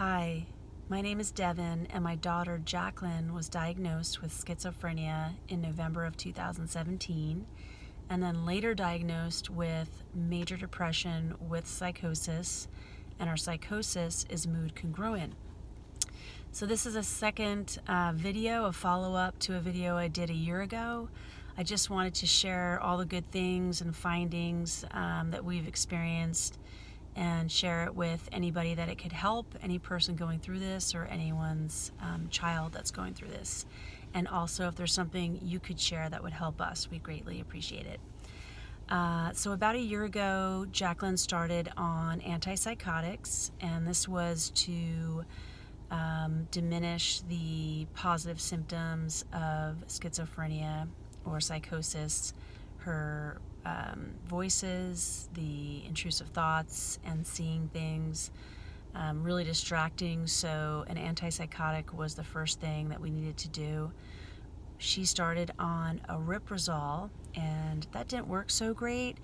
Hi, my name is Devin, and my daughter Jacqueline was diagnosed with schizophrenia in November of 2017, and then later diagnosed with major depression with psychosis, and our psychosis is mood congruent. So this is a second video, a follow-up to a video I did a year ago. I just wanted to share all the good things and findings that we've experienced and share it with anybody that it could help, any person going through this or anyone's child that's going through this. And also if there's something you could share that would help us, we greatly appreciate it. So about a year ago, Jacqueline started on antipsychotics, and this was to diminish the positive symptoms of schizophrenia or psychosis, her voices, the intrusive thoughts, and seeing things, really distracting. So an antipsychotic was the first thing that we needed to do. She started on aripiprazole, and that didn't work so great.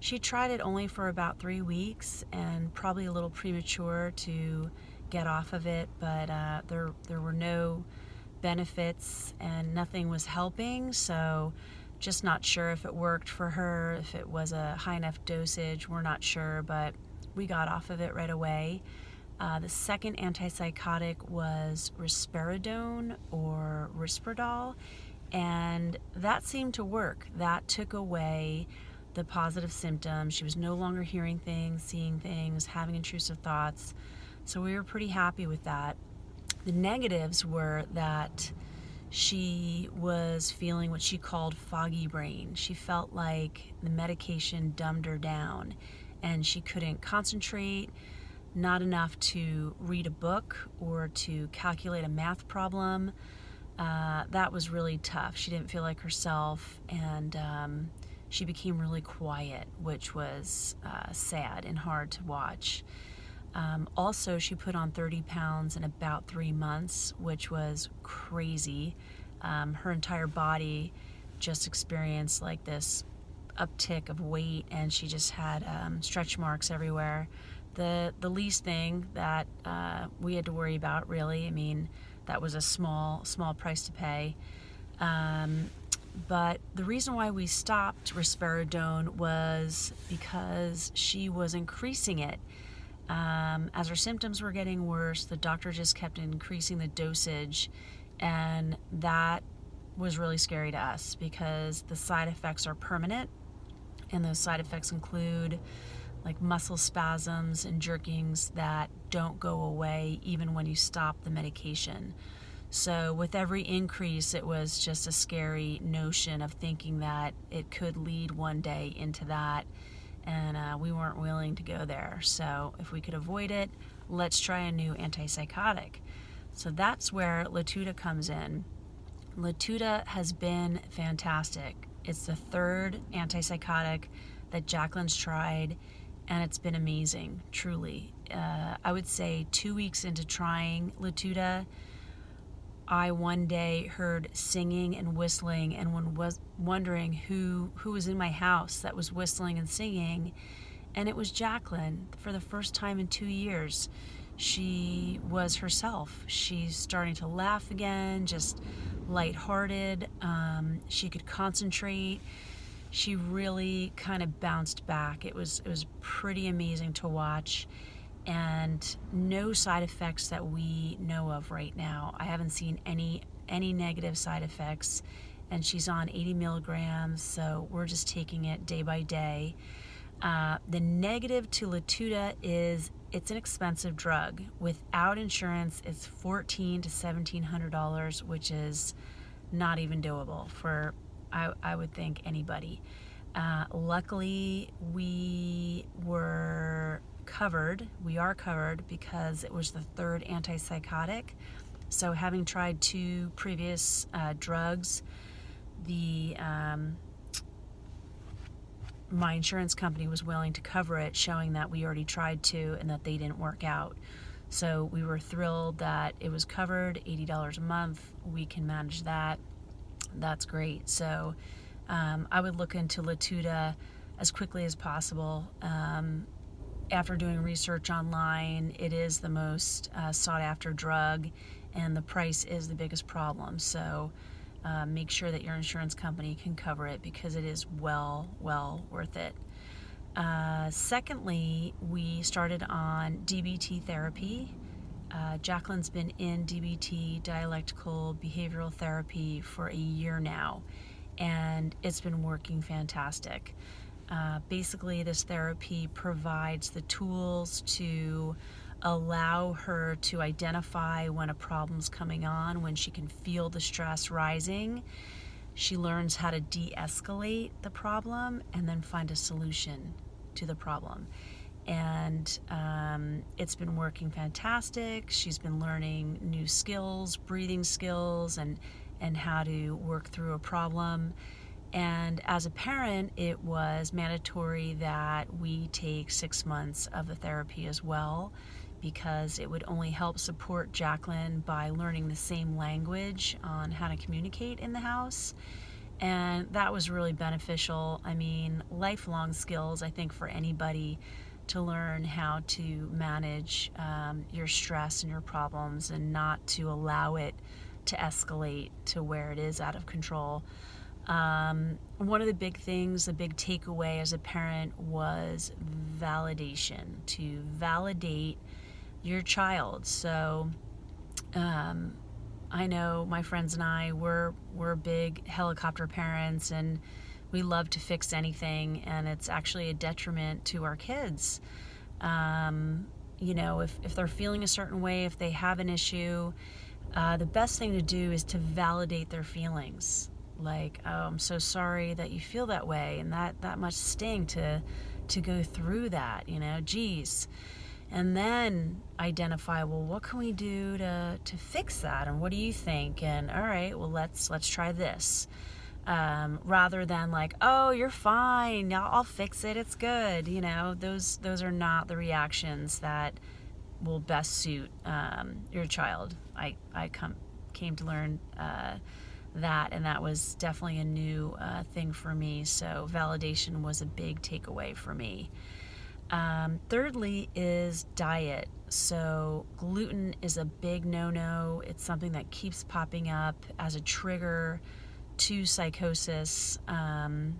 She tried it only for about 3 weeks, and probably a little premature to get off of it, but there were no benefits and nothing was helping, so just not sure if it worked for her, if it was a high enough dosage. We're not sure, but we got off of it right away. The second antipsychotic was risperidone or Risperdal, and that seemed to work. That took away the positive symptoms. She was no longer hearing things, seeing things, having intrusive thoughts, so we were pretty happy with that. The negatives were that she was feeling what she called foggy brain. She felt like the medication dumbed her down and she couldn't concentrate, not enough to read a book or to calculate a math problem. That was really tough. She didn't feel like herself, and she became really quiet, which was sad and hard to watch. Also, she put on 30 pounds in about 3 months, which was crazy. Her entire body just experienced like this uptick of weight, and she just had stretch marks everywhere. The least thing that we had to worry about, really, I mean, that was a small price to pay. But the reason why we stopped risperidone was because she was increasing it. As her symptoms were getting worse, the doctor just kept increasing the dosage, and that was really scary to us because the side effects are permanent, and those side effects include like muscle spasms and jerkings that don't go away even when you stop the medication. So with every increase, it was just a scary notion of thinking that it could lead one day into that, and we weren't willing to go there. So if we could avoid it, let's try a new antipsychotic. So that's where Latuda comes in. Latuda has been fantastic. It's the third antipsychotic that Jacqueline's tried, and it's been amazing, truly. I would say 2 weeks into trying Latuda, I one day heard singing and whistling, and was wondering who was in my house that was whistling and singing, and it was Jacqueline. For the first time in 2 years, she was herself. She's starting to laugh again, just lighthearted. She could concentrate. She really kind of bounced back. It was pretty amazing to watch. And no side effects that we know of right now. I haven't seen any negative side effects, and she's on 80 milligrams, so we're just taking it day by day. The negative to Latuda is it's an expensive drug. Without insurance, it's $1,400 to $1,700, which is not even doable for, I would think, anybody. Luckily, we are covered because it was the third antipsychotic. So having tried 2 previous drugs, my insurance company was willing to cover it, showing that we already tried 2 and that they didn't work out. So we were thrilled that it was covered, $80 a month. We can manage that. That's great. So I would look into Latuda as quickly as possible. after doing research online, it is the most sought after drug, and the price is the biggest problem. So make sure that your insurance company can cover it, because it is well worth it. Secondly, we started on DBT therapy. Jacqueline's been in DBT, dialectical behavioral therapy, for a year now, and it's been working fantastic. Basically, this therapy provides the tools to allow her to identify when a problem's coming on, when she can feel the stress rising. She learns how to de-escalate the problem and then find a solution to the problem. And it's been working fantastic. She's been learning new skills, breathing skills, and how to work through a problem. And as a parent, it was mandatory that we take 6 months of the therapy as well, because it would only help support Jacqueline by learning the same language on how to communicate in the house. And that was really beneficial. I mean, lifelong skills, I think, for anybody to learn how to manage your stress and your problems, and not to allow it to escalate to where it is out of control. One of the big things, the big takeaway as a parent, was validation, to validate your child. So I know my friends and I, we're big helicopter parents, and we love to fix anything, and it's actually a detriment to our kids. If they're feeling a certain way, if they have an issue, the best thing to do is to validate their feelings. Like, oh, I'm so sorry that you feel that way, and that must sting to go through that, geez. And then identify, well, what can we do to fix that, and what do you think? And all right, well, let's try this. Rather than like, oh, you're fine, I'll fix it, it's good. Those are not the reactions that will best suit your child. I came to learn that, and that was definitely a new thing for me. So validation was a big takeaway for me. Thirdly is diet. So gluten is a big no-no. It's something that keeps popping up as a trigger to psychosis. In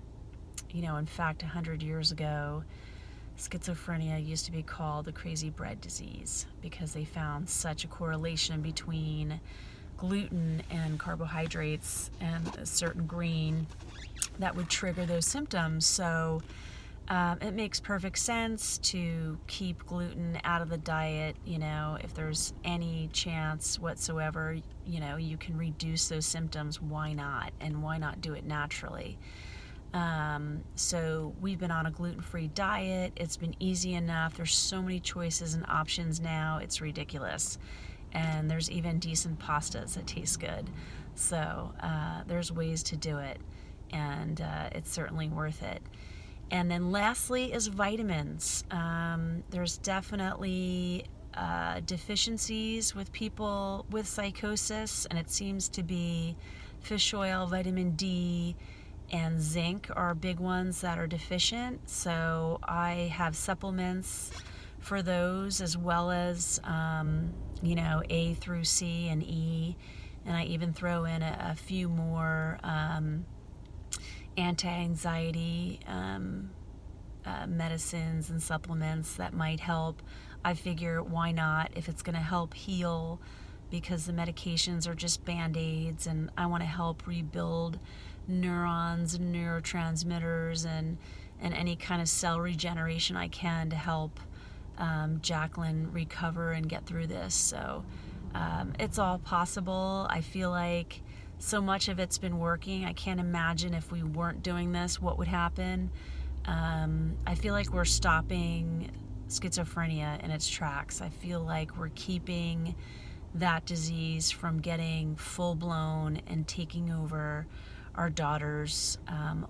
fact, 100 years ago, schizophrenia used to be called the crazy bread disease, because they found such a correlation between gluten and carbohydrates and a certain grain that would trigger those symptoms. So it makes perfect sense to keep gluten out of the diet. If there's any chance whatsoever, you can reduce those symptoms, why not? And why not do it naturally? So we've been on a gluten-free diet. It's been easy enough. There's so many choices and options now, it's ridiculous. And there's even decent pastas that taste good. So there's ways to do it, and it's certainly worth it. And then lastly is vitamins. There's definitely deficiencies with people with psychosis, and it seems to be fish oil, vitamin D, and zinc are big ones that are deficient. So I have supplements for those, as well as A through C and E, and I even throw in a few more anti-anxiety medicines and supplements that might help. I figure, why not, if it's going to help heal, because the medications are just band-aids, and I want to help rebuild neurons and neurotransmitters and any kind of cell regeneration I can to help Jacqueline recover and get through this. So it's all possible. I feel like so much of it's been working. I can't imagine if we weren't doing this, what would happen. I feel like we're stopping schizophrenia in its tracks. I feel like we're keeping that disease from getting full-blown and taking over our daughter's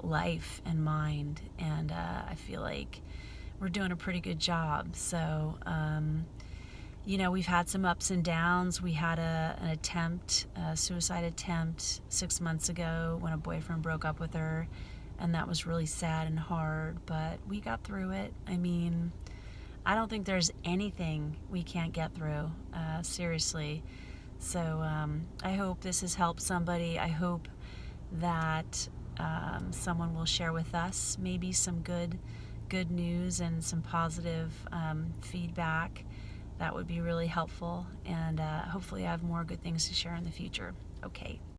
life and mind. And I feel like we're doing a pretty good job. So we've had some ups and downs. We had a suicide attempt 6 months ago when a boyfriend broke up with her, and that was really sad and hard, but we got through it. I mean, I don't think there's anything we can't get through, seriously. So I hope this has helped somebody. I hope that someone will share with us maybe some good news and some positive feedback. That would be really helpful, and hopefully I have more good things to share in the future. Okay.